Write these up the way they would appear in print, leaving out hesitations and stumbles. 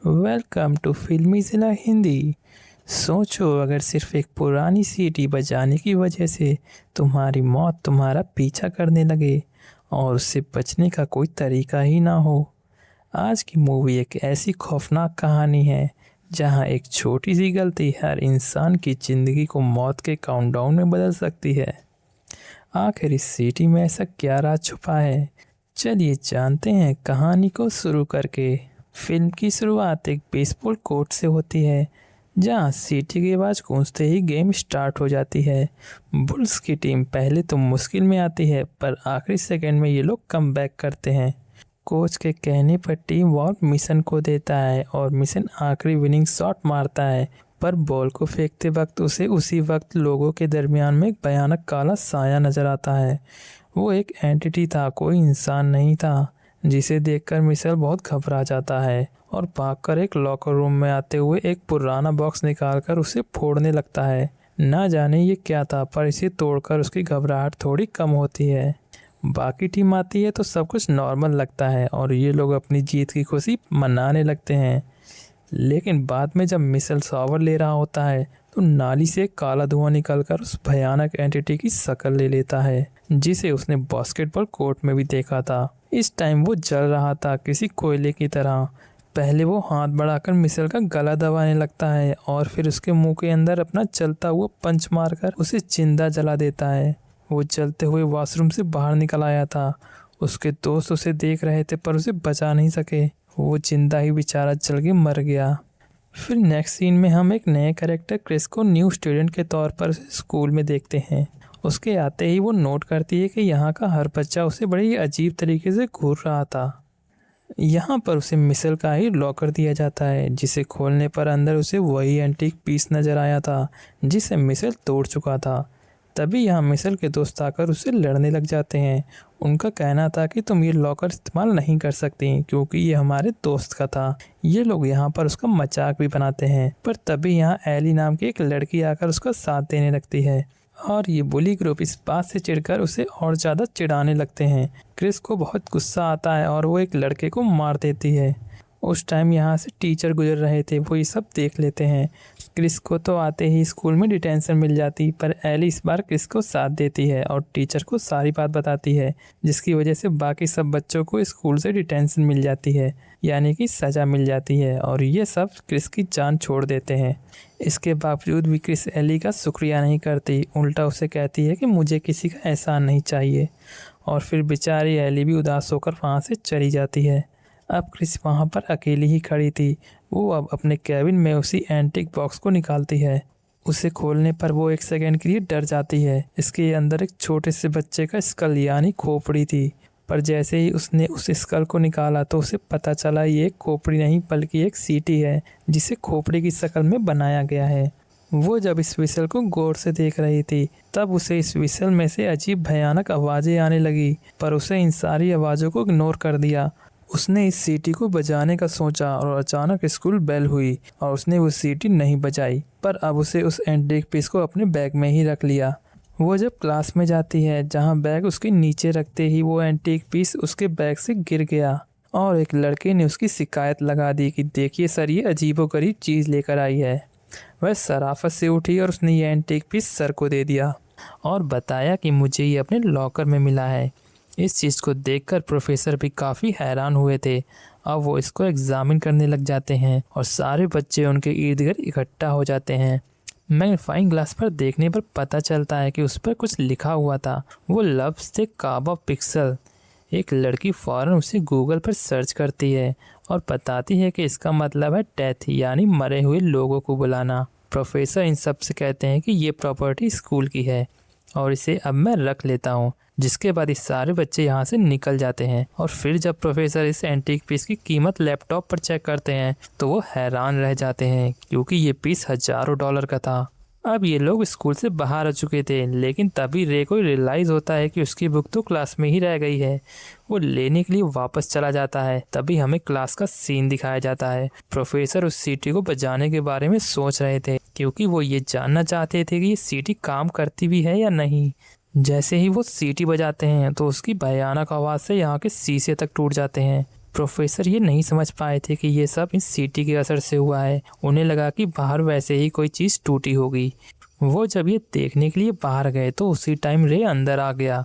Welcome to फिल्मी ज़िला हिंदी। सोचो अगर सिर्फ एक पुरानी सीटी बजाने की वजह से तुम्हारी मौत तुम्हारा पीछा करने लगे और उससे बचने का कोई तरीका ही ना हो। आज की मूवी एक ऐसी खौफनाक कहानी है जहां एक छोटी सी गलती हर इंसान की ज़िंदगी को मौत के काउंटडाउन में बदल सकती है। आखिर इस सीटी में ऐसा क्या राज छुपा है, चलिए जानते हैं कहानी को शुरू करके। फिल्म की शुरुआत एक बेसबॉल कोर्ट से होती है जहां सीटी की आवाज़ गूंजते ही गेम स्टार्ट हो जाती है। बुल्स की टीम पहले तो मुश्किल में आती है पर आखिरी सेकंड में ये लोग कम बैक करते हैं। कोच के कहने पर टीम वॉर्क मिशन को देता है और मिशन आखिरी विनिंग शॉट मारता है, पर बॉल को फेंकते वक्त उसे उसी वक्त लोगों के दरमियान में एक भयानक काला साया नजर आता है। वो एक एंटिटी था, कोई इंसान नहीं था, जिसे देखकर मिशेल बहुत घबरा जाता है और भागकर एक लॉकर रूम में आते हुए एक पुराना बॉक्स निकालकर उसे फोड़ने लगता है। ना जाने ये क्या था, पर इसे तोड़कर उसकी घबराहट थोड़ी कम होती है। बाकी टीम आती है तो सब कुछ नॉर्मल लगता है और ये लोग अपनी जीत की खुशी मनाने लगते हैं। लेकिन बाद में जब मिशेल शॉवर ले रहा होता है तो नाली से काला धुआं निकलकर उस भयानक एंटिटी की शक्ल ले लेता है जिसे उसने बास्केटबॉल कोर्ट में भी देखा था। इस टाइम वो जल रहा था किसी कोयले की तरह। पहले वो हाथ बढ़ाकर मिशेल का गला दबाने लगता है और फिर उसके मुंह के अंदर अपना चलता हुआ पंच मारकर उसे जिंदा जला देता है। वो जलते हुए वॉशरूम से बाहर निकल आया था। उसके दोस्त उसे देख रहे थे पर उसे बचा नहीं सके। वो जिंदा ही बेचारा जल के मर गया। फिर नेक्स्ट सीन में हम एक नए कैरेक्टर क्रिस को न्यू स्टूडेंट के तौर पर स्कूल में देखते हैं। उसके आते ही वो नोट करती है कि यहाँ का हर बच्चा उसे बड़ी अजीब तरीके से घूर रहा था। यहाँ पर उसे मिशेल का ही लॉकर दिया जाता है जिसे खोलने पर अंदर उसे वही एंटीक पीस नजर आया था जिसे मिशेल तोड़ चुका था। तभी यहाँ मिशेल के दोस्त आकर उससे लड़ने लग जाते हैं। उनका कहना था कि तुम ये लॉकर इस्तेमाल नहीं कर सकती क्योंकि ये हमारे दोस्त का था। ये लोग यहाँ पर उसका मजाक भी बनाते हैं, पर तभी यहाँ एली नाम की एक लड़की आकर उसका साथ देने लगती है और ये बुली ग्रुप इस बात से चिढ़कर उसे और ज़्यादा चिढ़ाने लगते हैं। क्रिस को बहुत गुस्सा आता है और वो एक लड़के को मार देती है। उस टाइम यहाँ से टीचर गुजर रहे थे, वो ये सब देख लेते हैं। क्रिस को तो आते ही स्कूल में डिटेंशन मिल जाती, पर एली इस बार क्रिस को साथ देती है और टीचर को सारी बात बताती है जिसकी वजह से बाकी सब बच्चों को स्कूल से डिटेंशन मिल जाती है, यानी कि सज़ा मिल जाती है और ये सब क्रिस की जान छोड़ देते हैं। इसके बावजूद भी क्रिस एली का शुक्रिया नहीं करती, उल्टा उसे कहती है कि मुझे किसी का एहसान नहीं चाहिए और फिर बेचारी एली भी उदास होकर वहाँ से चली जाती है। अब क्रिस वहाँ पर अकेली ही खड़ी थी। वो अब अपने कैबिन में उसी एंटीक बॉक्स को निकालती है। उसे खोलने पर वो एक सेकंड के लिए डर जाती है। इसके अंदर एक छोटे से बच्चे का स्कल यानी खोपड़ी थी, पर जैसे ही उसने उस स्कल को निकाला तो उसे पता चला ये खोपड़ी नहीं बल्कि एक सीटी है जिसे खोपड़ी की शक्ल में बनाया गया है। वो जब इस विसल को गौर से देख रही थी तब उसे इस विसल में से अजीब भयानक आवाज़ें आने लगी, पर उसे इन सारी आवाज़ों को इग्नोर कर दिया। उसने इस सीटी को बजाने का सोचा और अचानक स्कूल बेल हुई और उसने वो सीटी नहीं बजाई, पर अब उसे उस एंटीक पीस को अपने बैग में ही रख लिया। वो जब क्लास में जाती है जहाँ बैग उसके नीचे रखते ही वो एंटीक पीस उसके बैग से गिर गया और एक लड़के ने उसकी शिकायत लगा दी कि देखिए सर, ये अजीबोगरीब चीज़ लेकर आई है। वह शराफत से उठी और उसने ये एंटीक पीस सर को दे दिया और बताया कि मुझे ये अपने लॉकर में मिला है। इस चीज़ को देखकर प्रोफेसर भी काफ़ी हैरान हुए थे। अब वो इसको एग्जामिन करने लग जाते हैं और सारे बच्चे उनके इर्द गिर्द इकट्ठा हो जाते हैं। मैग्नीफाइंग ग्लास पर देखने पर पता चलता है कि उस पर कुछ लिखा हुआ था। वो लफ्ज़ थे काबा पिक्सल। एक लड़की फ़ौरन उसे गूगल पर सर्च करती है और बताती है कि इसका मतलब है डेथ यानी मरे हुए लोगों को बुलाना। प्रोफेसर इन सब से कहते हैं कि ये प्रॉपर्टी स्कूल की है और इसे अब मैं रख लेता हूँ, जिसके बाद इस सारे बच्चे यहाँ से निकल जाते हैं। और फिर जब प्रोफेसर इस एंटीक पीस की कीमत लैपटॉप पर चेक करते हैं तो वो हैरान रह जाते हैं क्योंकि ये पीस हज़ारों डॉलर का था। अब ये लोग स्कूल से बाहर आ चुके थे, लेकिन तभी रे को रियलाइज़ होता है कि उसकी बुक तो क्लास में ही रह गई है। वो लेने के लिए वापस चला जाता है। तभी हमें क्लास का सीन दिखाया जाता है। प्रोफेसर उस सीटी को बजाने के बारे में सोच रहे थे क्योंकि वो ये जानना चाहते थे कि ये सीटी काम करती भी है या नहीं। जैसे ही वो सीटी बजाते हैं तो उसकी भयानक आवाज़ से यहाँ के शीशे तक टूट जाते हैं। प्रोफेसर ये नहीं समझ पाए थे कि ये सब इस सीटी के असर से हुआ है। उन्हें लगा कि बाहर वैसे ही कोई चीज़ टूटी होगी। वो जब ये देखने के लिए बाहर गए तो उसी टाइम रे अंदर आ गया।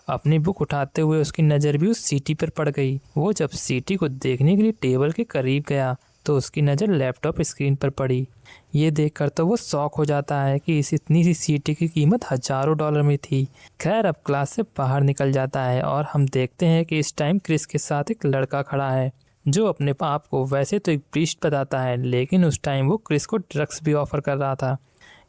अपनी बुक उठाते हुए उसकी नज़र भी उस सीटी पर पड़ गई। वो जब सीटी को देखने के लिए टेबल के करीब गया तो उसकी नज़र लैपटॉप स्क्रीन पर पड़ी। ये देखकर तो वो शॉक हो जाता है कि इस इतनी सी सीटी की कीमत हज़ारों डॉलर में थी। खैर, अब क्लास से बाहर निकल जाता है और हम देखते हैं कि इस टाइम क्रिस के साथ एक लड़का खड़ा है जो अपने आप को वैसे तो एक प्रीस्ट बताता है, लेकिन उस टाइम वो क्रिस को ड्रग्स भी ऑफर कर रहा था।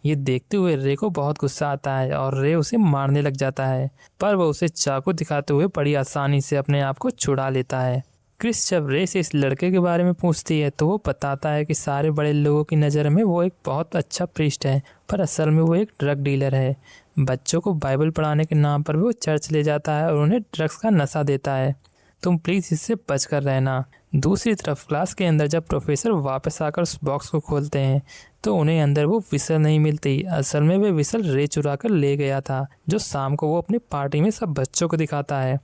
ये देखते हुए रे को बहुत गुस्सा आता है और रे उसे मारने लग जाता है, पर वह उसे चाकू दिखाते हुए बड़ी आसानी से अपने आप को छुड़ा लेता है। क्रिस जब रे से इस लड़के के बारे में पूछती है तो वो बताता है कि सारे बड़े लोगों की नज़र में वो एक बहुत अच्छा प्रीस्ट है, पर असल में वो एक ड्रग डीलर है। बच्चों को बाइबल पढ़ाने के नाम पर वो चर्च ले जाता है और उन्हें ड्रग्स का नशा देता है। तुम प्लीज़ इससे बच कर रहना। दूसरी तरफ क्लास के अंदर जब प्रोफेसर वापस आकर उस बॉक्स को खोलते हैं तो उन्हें अंदर वो विसल नहीं मिलती। असल में वे विसल रे चुरा कर ले गया था, जो शाम को वो अपनी पार्टी में सब बच्चों को दिखाता है।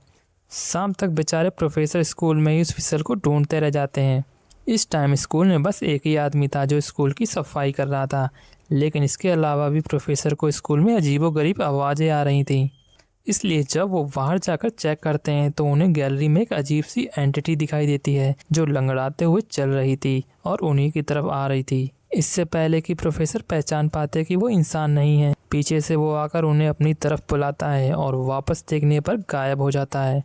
शाम तक बेचारे प्रोफेसर स्कूल में ही उस विसल को ढूंढते रह जाते हैं। इस टाइम स्कूल में बस एक ही आदमी था जो स्कूल की सफाई कर रहा था, लेकिन इसके अलावा भी प्रोफेसर को स्कूल में अजीबोगरीब आवाज़ें आ रही थीं। इसलिए जब वो बाहर जाकर चेक करते हैं तो उन्हें गैलरी में एक अजीब सी एंटिटी दिखाई देती है जो लंगड़ाते हुए चल रही थी और उन्हीं की तरफ आ रही थी। इससे पहले कि प्रोफेसर पहचान पाते कि वो इंसान नहीं है, पीछे से वो आकर उन्हें अपनी तरफ बुलाता है और वापस देखने पर गायब हो जाता है।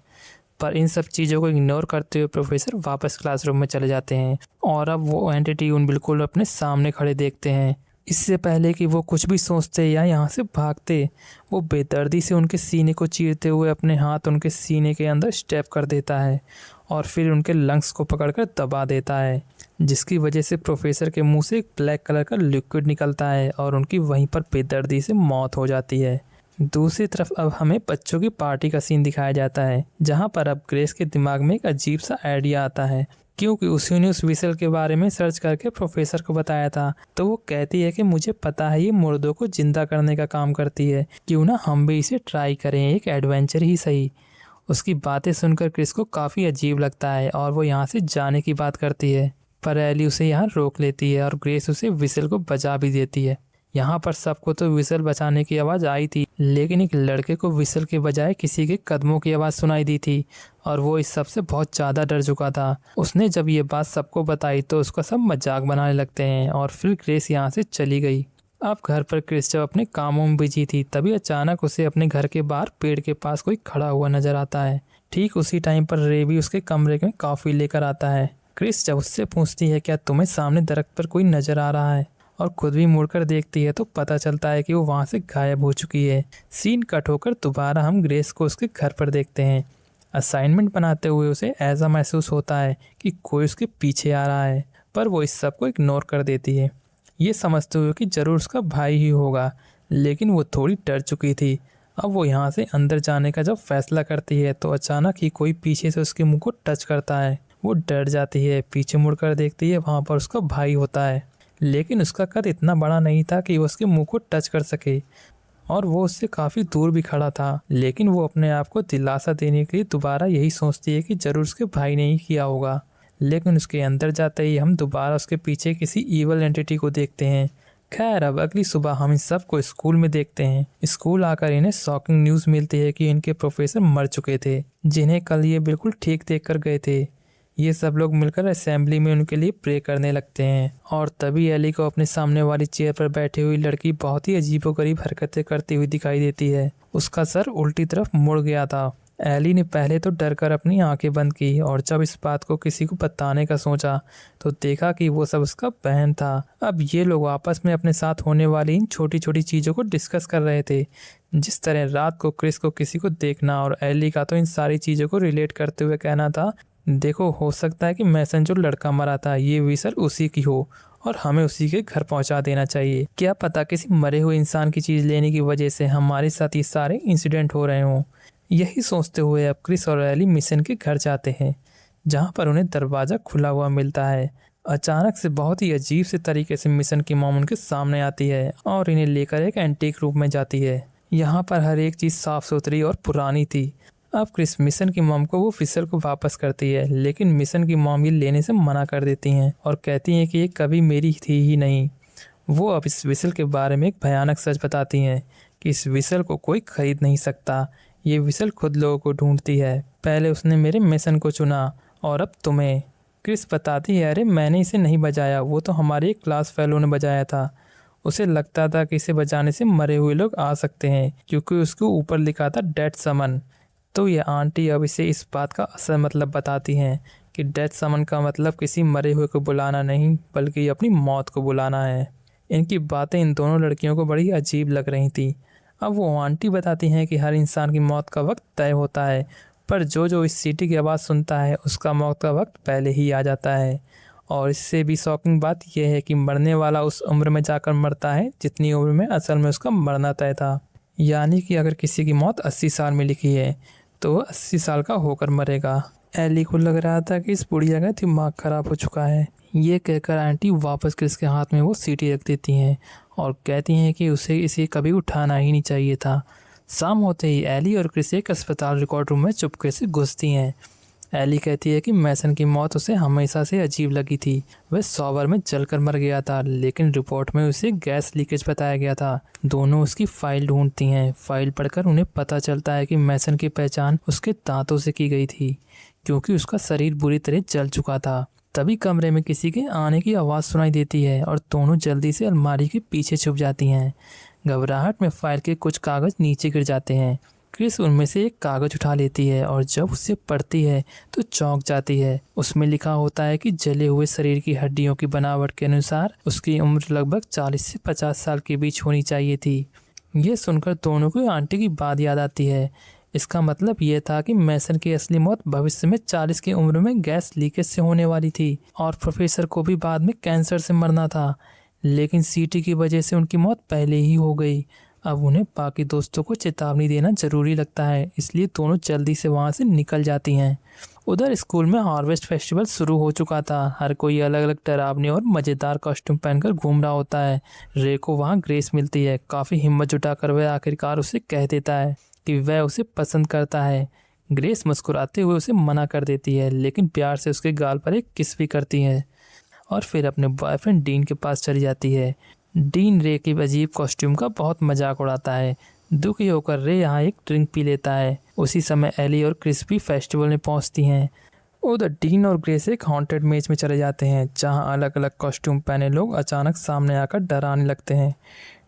पर इन सब चीज़ों को इग्नोर करते हुए प्रोफेसर वापस क्लासरूम में चले जाते हैं और अब वो एंटिटी उन बिल्कुल अपने सामने खड़े देखते हैं। इससे पहले कि वो कुछ भी सोचते या यहाँ से भागते, वो बेदर्दी से उनके सीने को चीरते हुए अपने हाथ उनके सीने के अंदर स्टेप कर देता है और फिर उनके लंग्स को पकड़कर दबा देता है, जिसकी वजह से प्रोफेसर के मुंह से एक ब्लैक कलर का लिक्विड निकलता है और उनकी वहीं पर बेदर्दी से मौत हो जाती है। दूसरी तरफ अब हमें बच्चों की पार्टी का सीन दिखाया जाता है, जहाँ पर अब ग्रेस के दिमाग में एक अजीब सा आइडिया आता है, क्योंकि उसी ने उस विसल के बारे में सर्च करके प्रोफेसर को बताया था। तो वो कहती है कि मुझे पता है ये मुर्दों को जिंदा करने का काम करती है, क्यों ना हम भी इसे ट्राई करें, एक एडवेंचर ही सही। उसकी बातें सुनकर क्रिस को काफ़ी अजीब लगता है और वो यहाँ से जाने की बात करती है, पर एली उसे यहाँ रोक लेती है और ग्रेस उसे विसल को बचा भी देती है। यहाँ पर सबको तो विसल बचाने की आवाज़ आई थी, लेकिन एक लड़के को विसल के बजाय किसी के कदमों की आवाज़ सुनाई दी थी और वो इस सब से बहुत ज़्यादा डर चुका था। उसने जब ये बात सबको बताई तो उसका सब मजाक बनाने लगते हैं और फिर क्रिस यहाँ से चली गई। अब घर पर क्रिस जब अपने कामों में बिजी थी तभी अचानक उसे अपने घर के बाहर पेड़ के पास कोई खड़ा हुआ नजर आता है। ठीक उसी टाइम पर रे भी उसके कमरे में कॉफ़ी लेकर आता है। क्रिस जब उससे पूछती है क्या तुम्हें सामने दरख्त पर कोई नजर आ रहा है, और खुद भी मुड़कर देखती है तो पता चलता है कि वो वहाँ से गायब हो चुकी है। सीन कट होकर दोबारा हम ग्रेस को उसके घर पर देखते हैं। असाइनमेंट बनाते हुए उसे ऐसा महसूस होता है कि कोई उसके पीछे आ रहा है, पर वो इस सब को इग्नोर कर देती है, ये समझते हुए कि ज़रूर उसका भाई ही होगा, लेकिन वो थोड़ी डर चुकी थी। अब वो यहाँ से अंदर जाने का जब फैसला करती है तो अचानक ही कोई पीछे से उसके मुंह को टच करता है। वो डर जाती है, पीछे मुड़कर देखती है, वहाँ पर उसका भाई होता है, लेकिन उसका कद इतना बड़ा नहीं था कि वो उसके मुंह को टच कर सके और वो उससे काफ़ी दूर भी खड़ा था। लेकिन वो अपने आप को दिलासा देने के लिए दोबारा यही सोचती है कि ज़रूर उसके भाई ने ही किया होगा। लेकिन उसके अंदर जाते ही हम दोबारा उसके पीछे किसी ईवल एंटिटी को देखते हैं। खैर, अब अगली सुबह हम इन सब को स्कूल में देखते हैं। स्कूल आकर इन्हें शॉकिंग न्यूज़ मिलती है कि इनके प्रोफेसर मर चुके थे, जिन्हें कल ये बिल्कुल ठीक देख कर गए थे। ये सब लोग मिलकर असेंबली में उनके लिए प्रे करने लगते हैं और तभी एली को अपने सामने वाली चेयर पर बैठी हुई लड़की बहुत ही अजीबोगरीब हरकतें करती हुई दिखाई देती है। उसका सर उल्टी तरफ मुड़ गया था। एली ने पहले तो डर कर अपनी आंखें बंद की और जब इस बात को किसी को बताने का सोचा तो देखा कि वो सब उसका बहन था। अब ये लोग आपस में अपने साथ होने वाली इन छोटी छोटी चीज़ों को डिस्कस कर रहे थे, जिस तरह रात को क्रिस को किसी को देखना, और एली का तो इन सारी चीज़ों को रिलेट करते हुए कहना था, देखो हो सकता है कि मैसन जो लड़का मरा था ये विसल उसी की हो और हमें उसी के घर पहुंचा देना चाहिए। क्या पता किसी मरे हुए इंसान की चीज़ लेने की वजह से हमारे साथ ये सारे इंसिडेंट हो रहे हों। यही सोचते हुए अब क्रिस और एली मिशन के घर जाते हैं, जहां पर उन्हें दरवाज़ा खुला हुआ मिलता है। अचानक से बहुत ही अजीब से तरीके से मिशन की मॉम उनके सामने आती है और इन्हें लेकर एक एंटीक रूम में जाती है। यहाँ पर हर एक चीज़ साफ़ सुथरी और पुरानी थी। अब क्रिस मिशन की मॉम को वो विसल को वापस करती है, लेकिन मिशन की मॉम ये लेने से मना कर देती हैं और कहती हैं कि ये कभी मेरी थी ही नहीं। वो अब इस विसल के बारे में एक भयानक सच बताती हैं कि इस विसल को कोई खरीद नहीं सकता। ये विसल खुद लोगों को ढूंढती है। पहले उसने मेरे मिशन को चुना और अब तुम्हें। क्रिस बताती है, अरे मैंने इसे नहीं बजाया, वो तो हमारे एक क्लास फेलो ने बजाया था। उसे लगता था कि इसे बजाने से मरे हुए लोग आ सकते हैं, क्योंकि उसके ऊपर लिखा था डेड समन। तो ये आंटी अब इसे इस बात का असल मतलब बताती हैं कि डेड समन का मतलब किसी मरे हुए को बुलाना नहीं, बल्कि अपनी मौत को बुलाना है। इनकी बातें इन दोनों लड़कियों को बड़ी अजीब लग रही थी। अब वो आंटी बताती हैं कि हर इंसान की मौत का वक्त तय होता है, पर जो जो इस सीटी की आवाज़ सुनता है उसका मौत का वक्त पहले ही आ जाता है। और इससे भी शॉकिंग बात यह है कि मरने वाला उस उम्र में जाकर मरता है जितनी उम्र में असल में उसका मरना तय था। यानी कि अगर किसी की मौत 80 साल में लिखी है तो 80 साल का होकर मरेगा। एली को लग रहा था कि इस बुढ़िया का दिमाग खराब हो चुका है। ये कहकर आंटी वापस क्रिस के हाथ में वो सीटी रख देती हैं और कहती हैं कि उसे इसे कभी उठाना ही नहीं चाहिए था। शाम होते ही एली और क्रिस एक अस्पताल रिकॉर्ड रूम में चुपके से घुसती हैं। एली कहती है कि मैसन की मौत उसे हमेशा से अजीब लगी थी। वह 100 बार में जलकर मर गया था, लेकिन रिपोर्ट में उसे गैस लीकेज बताया गया था। दोनों उसकी फाइल ढूंढती हैं। फाइल पढ़कर उन्हें पता चलता है कि मैसन की पहचान उसके दांतों से की गई थी, क्योंकि उसका शरीर बुरी तरह जल चुका था। तभी कमरे में किसी के आने की आवाज़ सुनाई देती है और दोनों जल्दी से अलमारी के पीछे छुप जाती हैं। घबराहट में फाइल के कुछ कागज नीचे गिर जाते हैं। क्रिस उनमें से एक कागज उठा लेती है और जब उसे पढ़ती है तो चौंक जाती है। उसमें लिखा होता है कि जले हुए शरीर की हड्डियों की बनावट के अनुसार उसकी उम्र लगभग 40 से 50 साल के बीच होनी चाहिए थी। ये सुनकर दोनों को आंटी की बात याद आती है। इसका मतलब यह था कि मैसन की असली मौत भविष्य में 40 की उम्र में गैस लीकेज से होने वाली थी और प्रोफेसर को भी बाद में कैंसर से मरना था, लेकिन सीटी की वजह से उनकी मौत पहले ही हो गई। अब उन्हें बाकी दोस्तों को चेतावनी देना जरूरी लगता है, इसलिए दोनों जल्दी से वहाँ से निकल जाती हैं। उधर स्कूल में हार्वेस्ट फेस्टिवल शुरू हो चुका था। हर कोई अलग अलग डरावने और मज़ेदार कॉस्ट्यूम पहनकर घूम रहा होता है। रे को वहाँ ग्रेस मिलती है। काफ़ी हिम्मत जुटाकर वह आखिरकार उसे कह देता है कि वह उसे पसंद करता है। ग्रेस मुस्कुराते हुए उसे मना कर देती है, लेकिन प्यार से उसके गाल पर एक किस भी करती है और फिर अपने बॉयफ्रेंड डीन के पास चली जाती है। डीन रे के अजीब कॉस्ट्यूम का बहुत मजाक उड़ाता है। दुखी होकर रे यहाँ एक ड्रिंक पी लेता है। उसी समय एली और क्रिस भी फेस्टिवल में पहुँचती हैं। उधर डीन और ग्रेस एक हॉन्टेड मेज में चले जाते हैं, जहाँ अलग अलग कॉस्ट्यूम पहने लोग अचानक सामने आकर डराने लगते हैं।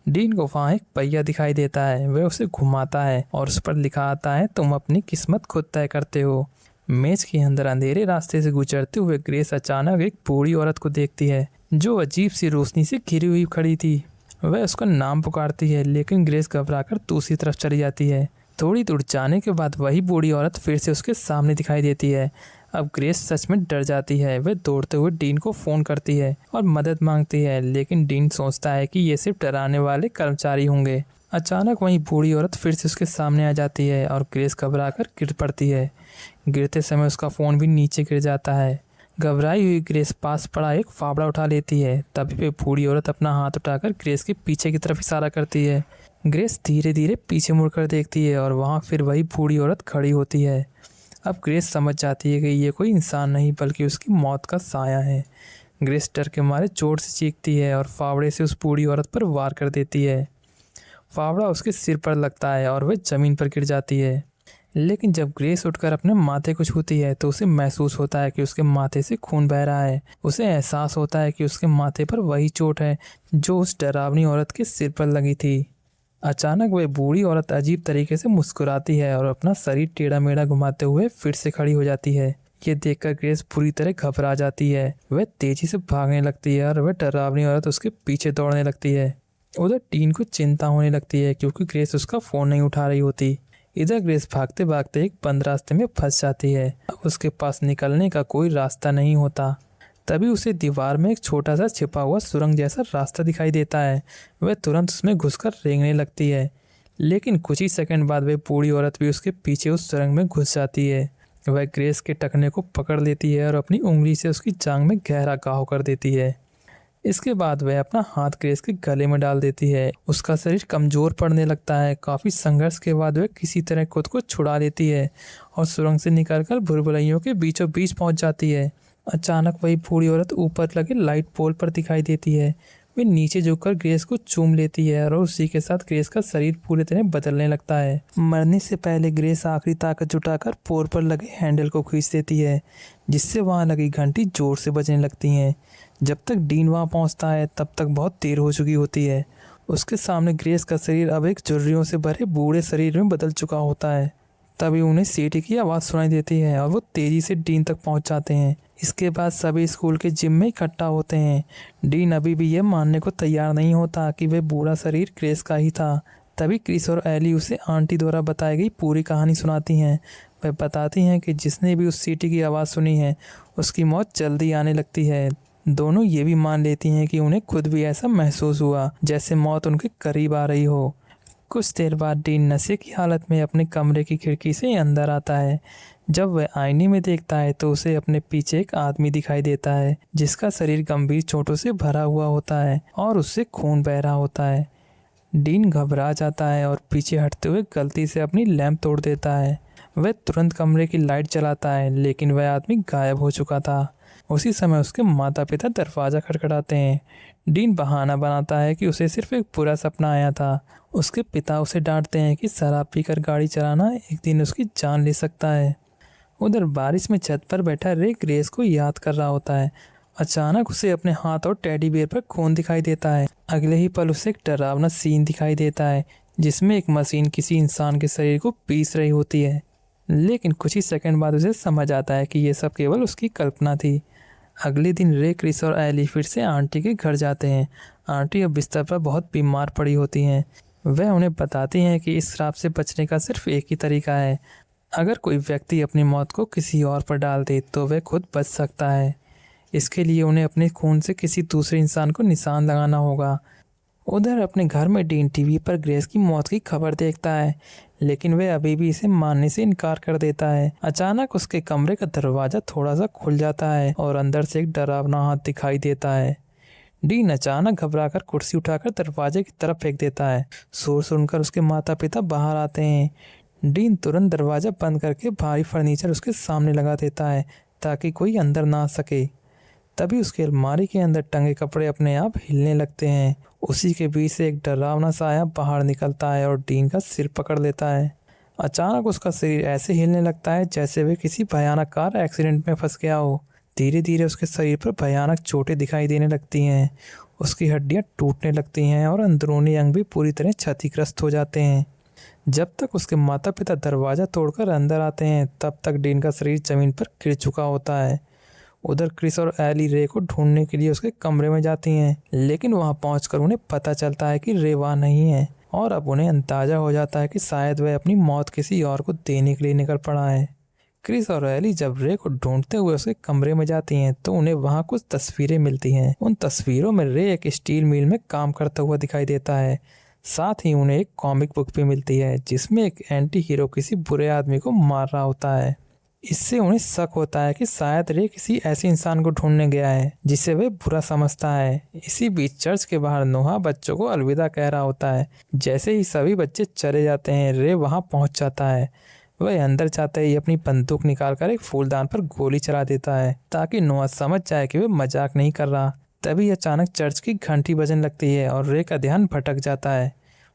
डीन को वहाँ एक पहिया दिखाई देता है। वह उसे घुमाता है और उस पर लिखा आता है, तुम अपनी किस्मत खुद तय करते हो। मेज के अंदर अंधेरे रास्ते से गुजरते हुए ग्रेस अचानक एक बूढ़ी औरत को देखती है जो अजीब सी रोशनी से घिरी हुई खड़ी थी। वह उसका नाम पुकारती है, लेकिन ग्रेस घबराकर दूसरी तरफ चली जाती है। थोड़ी दूर जाने के बाद वही बूढ़ी औरत फिर से उसके सामने दिखाई देती है। अब ग्रेस सच में डर जाती है। वह दौड़ते हुए डीन को फ़ोन करती है और मदद मांगती है, लेकिन डीन सोचता है कि ये सिर्फ डराने वाले कर्मचारी होंगे। अचानक वही बूढ़ी औरत फिर से उसके सामने आ जाती है और ग्रेस घबराकर गिर पड़ती है। गिरते समय उसका फ़ोन भी नीचे गिर जाता है। घबराई हुई ग्रेस पास पड़ा एक फावड़ा उठा लेती है। तभी वे बूढ़ी औरत अपना हाथ उठाकर ग्रेस के पीछे की तरफ इशारा करती है। ग्रेस धीरे धीरे पीछे मुड़कर देखती है और वहाँ फिर वही बूढ़ी औरत खड़ी होती है। अब ग्रेस समझ जाती है कि ये कोई इंसान नहीं बल्कि उसकी मौत का साया है। ग्रेस डर के मारे जोर से चीखती है और फावड़े से उस बूढ़ी औरत पर वार कर देती है। फावड़ा उसके सिर पर लगता है और वह ज़मीन पर गिर जाती है। लेकिन जब ग्रेस उठकर अपने माथे को छूती है तो उसे महसूस होता है कि उसके माथे से खून बह रहा है। उसे एहसास होता है कि उसके माथे पर वही चोट है जो उस डरावनी औरत के सिर पर लगी थी। अचानक वह बूढ़ी औरत अजीब तरीके से मुस्कुराती है और अपना शरीर टेढ़ा मेढ़ा घुमाते हुए फिर से खड़ी हो जाती है। ये देखकर ग्रेस पूरी तरह घबरा जाती है। वह तेजी से भागने लगती है और वह डरावनी औरत उसके पीछे दौड़ने लगती है। उधर टीन को चिंता होने लगती है क्योंकि ग्रेस उसका फ़ोन नहीं उठा रही होती। इधर ग्रेस भागते भागते एक बंद रास्ते में फंस जाती है। अब उसके पास निकलने का कोई रास्ता नहीं होता। तभी उसे दीवार में एक छोटा सा छिपा हुआ सुरंग जैसा रास्ता दिखाई देता है। वह तुरंत उसमें घुसकर रेंगने लगती है, लेकिन कुछ ही सेकंड बाद वह बूढ़ी औरत भी उसके पीछे उस सुरंग में घुस जाती है। वह ग्रेस के टखने को पकड़ लेती है और अपनी उंगली से उसकी जांघ में गहरा घाव कर देती है। इसके बाद वह अपना हाथ ग्रेस के गले में डाल देती है। उसका शरीर कमजोर पड़ने लगता है। काफी संघर्ष के बाद वह किसी तरह खुद को छुड़ा लेती है और सुरंग से निकलकर भूलभुलैयों के बीचों बीच पहुंच जाती है। अचानक वही बूढ़ी औरत ऊपर लगे लाइट पोल पर दिखाई देती है। वे नीचे झुककर ग्रेस को चूम लेती है और उसी के साथ ग्रेस का शरीर पूरी तरह बदलने लगता है। मरने से पहले ग्रेस आखिरी ताकत जुटाकर पोल पर लगे हैंडल को खींच देती है, जिससे वहां लगी घंटी जोर से बजने लगती है। जब तक डीन वहां पहुंचता है तब तक बहुत देर हो चुकी होती है। उसके सामने ग्रेस का शरीर अब एक झुर्रियों से भरे बूढ़े शरीर में बदल चुका होता है। तभी उन्हें सीटी की आवाज़ सुनाई देती है और वो तेजी से डीन तक पहुंच जाते हैं। इसके बाद सभी स्कूल के जिम में इकट्ठा होते हैं। डीन अभी भी यह मानने को तैयार नहीं होता कि वह बूढ़ा शरीर क्रिस का ही था। तभी क्रिस और एली उसे आंटी द्वारा बताई गई पूरी कहानी सुनाती हैं। वह बताती हैं कि जिसने भी उस सीटी की आवाज़ सुनी है उसकी मौत जल्दी आने लगती है। दोनों ये भी मान लेती हैं कि उन्हें खुद भी ऐसा महसूस हुआ जैसे मौत उनके करीब आ रही हो। कुछ देर बाद डीन नशे की हालत में अपने कमरे की खिड़की से अंदर आता है। जब वह आईने में देखता है तो उसे अपने पीछे एक आदमी दिखाई देता है जिसका शरीर गंभीर चोटों से भरा हुआ होता है और उससे खून बह रहा होता है। डीन घबरा जाता है और पीछे हटते हुए गलती से अपनी लैंप तोड़ देता है। वह तुरंत कमरे की लाइट जलाता है, लेकिन वह आदमी गायब हो चुका था। उसी समय उसके माता पिता दरवाज़ा खटखटाते हैं। डीन बहाना बनाता है कि उसे सिर्फ एक बुरा सपना आया था। उसके पिता उसे डांटते हैं कि शराब पीकर गाड़ी चलाना एक दिन उसकी जान ले सकता है। उधर बारिश में छत पर बैठा रे ग्रेस को याद कर रहा होता है। अचानक उसे अपने हाथ और टेडी बियर पर खून दिखाई देता है। अगले ही पल उसे एक डरावना सीन दिखाई देता है जिसमें एक मशीन किसी इंसान के शरीर को पीस रही होती है। लेकिन कुछ ही सेकंड बाद उसे समझ आता है कि यह सब केवल उसकी कल्पना थी। अगले दिन रे, क्रिस और एली फिर से आंटी के घर जाते हैं। आंटी अब बिस्तर पर बहुत बीमार पड़ी होती हैं। वह उन्हें बताती हैं कि इस श्राप से बचने का सिर्फ एक ही तरीका है। अगर कोई व्यक्ति अपनी मौत को किसी और पर डाल दे तो वह खुद बच सकता है। इसके लिए उन्हें अपने खून से किसी दूसरे इंसान को निशान लगाना होगा। उधर अपने घर में डीन टीवी पर ग्रेस की मौत की खबर देखता है, लेकिन वह अभी भी इसे मानने से इनकार कर देता है। अचानक उसके कमरे का दरवाजा थोड़ा सा खुल जाता है और अंदर से एक डरावना हाथ दिखाई देता है। डीन अचानक घबराकर कुर्सी उठाकर दरवाजे की तरफ फेंक देता है। शोर सुनकर उसके माता पिता बाहर आते हैं। डीन तुरंत दरवाजा बंद करके भारी फर्नीचर उसके सामने लगा देता है ताकि कोई अंदर ना आ सके। तभी उसकी अलमारी के अंदर टंगे कपड़े अपने आप हिलने लगते हैं। उसी के बीच से एक डरावना साया बाहर निकलता है और डीन का सिर पकड़ लेता है। अचानक उसका शरीर ऐसे हिलने लगता है जैसे वह किसी भयानक कार एक्सीडेंट में फंस गया हो। धीरे धीरे उसके शरीर पर भयानक चोटें दिखाई देने लगती हैं। उसकी हड्डियां टूटने लगती हैं और अंदरूनी अंग भी पूरी तरह क्षतिग्रस्त हो जाते हैं। जब तक उसके माता पिता दरवाज़ा तोड़कर अंदर आते हैं तब तक डीन का शरीर जमीन पर गिर चुका होता है। उधर क्रिस और एली रे को ढूंढने के लिए उसके कमरे में जाती हैं, लेकिन वहां पहुंचकर उन्हें पता चलता है कि रे वहां नहीं है और अब उन्हें अंदाजा हो जाता है कि शायद वह अपनी मौत किसी और को देने के लिए निकल पड़ा है। क्रिस और एली जब रे को ढूंढते हुए उसके कमरे में जाती हैं तो उन्हें वहां कुछ तस्वीरें मिलती हैं। उन तस्वीरों में रे एक स्टील मिल में काम करता हुआ दिखाई देता है। साथ ही उन्हें एक कॉमिक बुक भी मिलती है जिसमें एक एंटी हीरो किसी बुरे आदमी को मार रहा होता है। इससे उन्हें शक होता है कि शायद रे किसी ऐसे इंसान को ढूंढने गया है जिसे वे बुरा समझता है। इसी बीच चर्च के बाहर नोहा बच्चों को अलविदा कह रहा होता है। जैसे ही सभी बच्चे चले जाते हैं रे वहां पहुंच जाता है। वह अंदर जाते ही अपनी बंदूक निकालकर एक फूलदान पर गोली चला देता है ताकि नोहा समझ जाए कि वह मजाक नहीं कर रहा। तभी अचानक चर्च की घंटी बजने लगती है और रे का ध्यान भटक जाता है।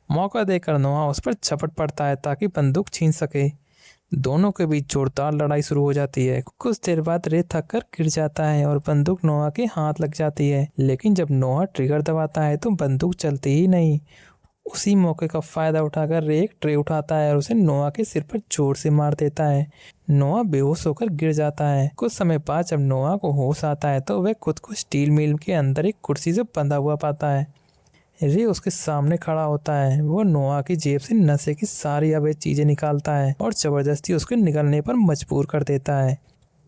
मौका देकर नोहा उस पर झपट पड़ता है ताकि बंदूक छीन सके। दोनों के बीच जोरदार लड़ाई शुरू हो जाती है। कुछ देर बाद रे थक कर गिर जाता है और बंदूक नोहा के हाथ लग जाती है, लेकिन जब नोहा ट्रिगर दबाता है तो बंदूक चलती ही नहीं। उसी मौके का फायदा उठाकर रे एक ट्रे उठाता है और उसे नोहा के सिर पर जोर से मार देता है। नोहा बेहोश होकर गिर जाता है। कुछ समय बाद जब नोहा को होश आता है तो वह खुद को स्टील मिल के अंदर एक कुर्सी से बंधा हुआ पाता है। रे उसके सामने खड़ा होता है। वो नोहा की जेब से नशे की सारी अवैध चीजें निकालता है और जबरदस्ती उसके निकलने पर मजबूर कर देता है।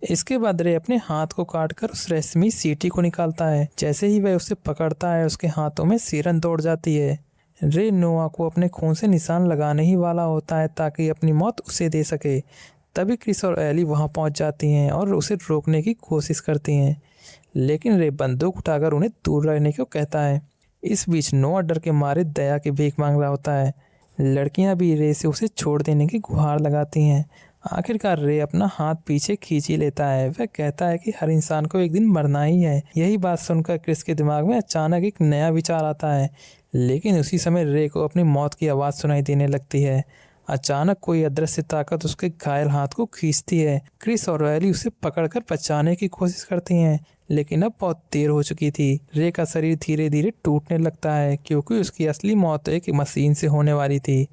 इसके बाद रे अपने हाथ को काटकर उस रेशमी सीटी को निकालता है। जैसे ही वह उसे पकड़ता है उसके हाथों में सिरन दौड़ जाती है। रे नोहा को अपने खून से निशान लगाने ही वाला होता है ताकि अपनी मौत उसे दे सके। तभी क्रिस और एली वहां पहुंच जाती हैं और उसे रोकने की कोशिश करती हैं, लेकिन रे बंदूक उठाकर उन्हें दूर रहने को कहता है। इस बीच नोआ डर के मारे दया की भीख मांग रहा होता है। लड़कियां भी रे से उसे छोड़ देने की गुहार लगाती हैं। आखिरकार रे अपना हाथ पीछे खींच ही लेता है। वह कहता है कि हर इंसान को एक दिन मरना ही है। यही बात सुनकर क्रिस के दिमाग में अचानक एक नया विचार आता है, लेकिन उसी समय रे को अपनी मौत की आवाज़ सुनाई देने लगती है। अचानक कोई अदृश्य ताकत उसके घायल हाथ को खींचती है। क्रिस और एली उसे पकड़कर बचाने की कोशिश करती हैं, लेकिन अब बहुत देर हो चुकी थी। रे का शरीर धीरे धीरे टूटने लगता है, क्योंकि उसकी असली मौत एक मशीन से होने वाली थी।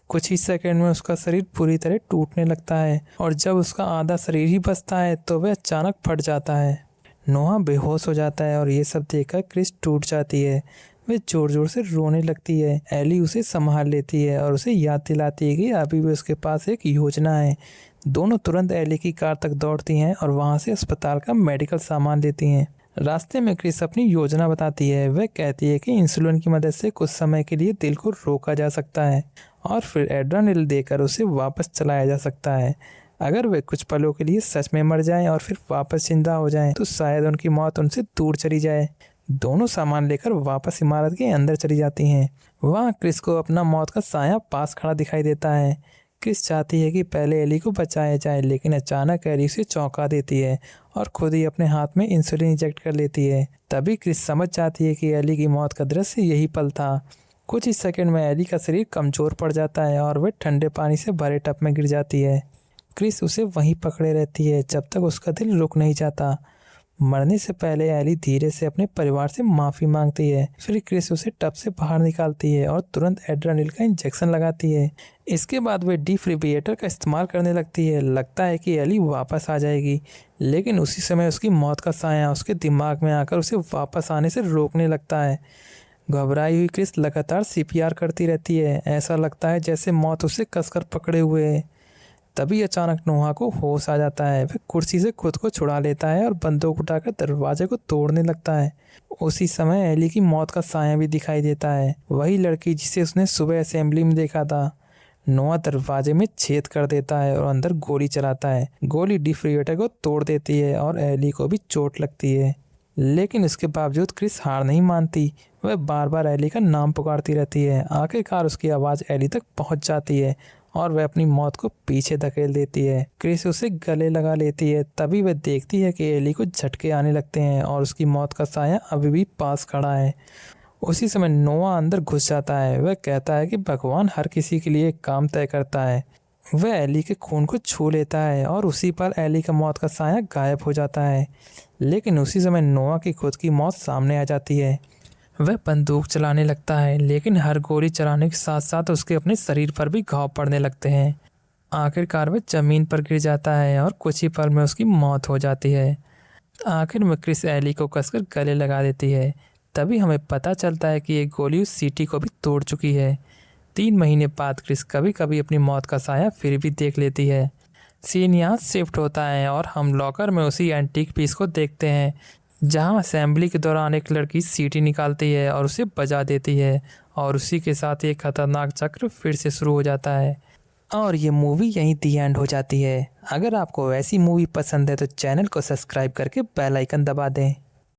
कुछ ही सेकंड में उसका शरीर पूरी तरह टूटने लगता है, और जब उसका आधा शरीर ही बचता है तो वह अचानक फट जाता है। नोआ बेहोश हो जाता है और ये सब देखकर क्रिस टूट जाती है। वह जोर जोर से रोने लगती है। एली उसे संभाल लेती है और उसे याद दिलाती है कि अभी भी उसके पास एक योजना है। दोनों तुरंत एली की कार तक दौड़ती हैं और वहां से अस्पताल का मेडिकल सामान लेती हैं। रास्ते में क्रिस अपनी योजना बताती है। वह कहती है कि इंसुलिन की मदद से कुछ समय के लिए दिल को रोका जा सकता है और फिर एड्रेनालिन देकर उसे वापस चलाया जा सकता है। अगर वे कुछ पलों के लिए सच में मर जाएं और फिर वापस जिंदा हो जाएं, तो शायद उनकी मौत उनसे दूर चली जाए। दोनों सामान लेकर वापस इमारत के अंदर चली जाती हैं। वहाँ क्रिस को अपना मौत का साया पास खड़ा दिखाई देता है। क्रिस चाहती है कि पहले एली को बचाया जाए, लेकिन अचानक एली उसे चौंका देती है और खुद ही अपने हाथ में इंसुलिन इंजेक्ट कर लेती है। तभी क्रिस समझ जाती है कि एली की मौत का दृश्य यही पल था। कुछ ही सेकंड में एली का शरीर कमजोर पड़ जाता है और वह ठंडे पानी से भरे टब में गिर जाती है। क्रिस उसे वहीं पकड़े रहती है जब तक उसका दिल रुक नहीं जाता। मरने से पहले एली धीरे से अपने परिवार से माफ़ी मांगती है। फिर क्रिस उसे टब से बाहर निकालती है और तुरंत एड्रेनालिन का इंजेक्शन लगाती है। इसके बाद वह डिफिब्रिलेटर का इस्तेमाल करने लगती है। लगता है कि एली वापस आ जाएगी, लेकिन उसी समय उसकी मौत का साया उसके दिमाग में आकर उसे वापस आने से रोकने लगता है। घबराई हुई क्रिस लगातार सीपीआर करती रहती है। ऐसा लगता है जैसे मौत उसे कसकर पकड़े हुए है। तभी अचानक नोहा को होश आ जाता है। वह कुर्सी से खुद को छुड़ा लेता है और बंदूक उठाकर दरवाजे को तोड़ने लगता है। उसी समय एली की मौत का साया भी दिखाई देता है, वही लड़की जिसे उसने सुबह असेंबली में देखा था। नोआ दरवाजे में छेद कर देता है और अंदर गोली चलाता है। गोली डिफिब्रिलेटर को तोड़ देती है और एली को भी चोट लगती है, लेकिन इसके बावजूद क्रिस हार नहीं मानती। वह बार बार एली का नाम पुकारती रहती है। आखिरकार उसकी आवाज़ एली तक पहुंच जाती है और वह अपनी मौत को पीछे धकेल देती है। क्रिस उसे गले लगा लेती है। तभी वह देखती है कि एली को झटके आने लगते हैं और उसकी मौत का साया अभी भी पास खड़ा है। उसी समय नोआ अंदर घुस जाता है। वह कहता है कि भगवान हर किसी के लिए एक काम तय करता है। वह एली के खून को छू लेता है और उसी पर एली का मौत का साया गायब हो जाता है। लेकिन उसी समय नोआ की खुद की मौत सामने आ जाती है। वह बंदूक चलाने लगता है, लेकिन हर गोली चलाने के साथ साथ उसके अपने शरीर पर भी घाव पड़ने लगते हैं। आखिरकार वह जमीन पर गिर जाता है और कुछ ही पल में उसकी मौत हो जाती है। आखिर में क्रिस एली को कसकर गले लगा देती है। तभी हमें पता चलता है कि एक गोली उस सीटी को भी तोड़ चुकी है। 3 महीने बाद क्रिस कभी कभी अपनी मौत का साया फिर भी देख लेती है। सीन यहाँ शिफ्ट होता है और हम लॉकर में उसी एंटीक पीस को देखते हैं, जहाँ असेंबली के दौरान एक लड़की सीटी निकालती है और उसे बजा देती है, और उसी के साथ एक खतरनाक चक्र फिर से शुरू हो जाता है और ये मूवी यहीं दी एंड हो जाती है। अगर आपको ऐसी मूवी पसंद है तो चैनल को सब्सक्राइब करके बेल आइकन दबा दें।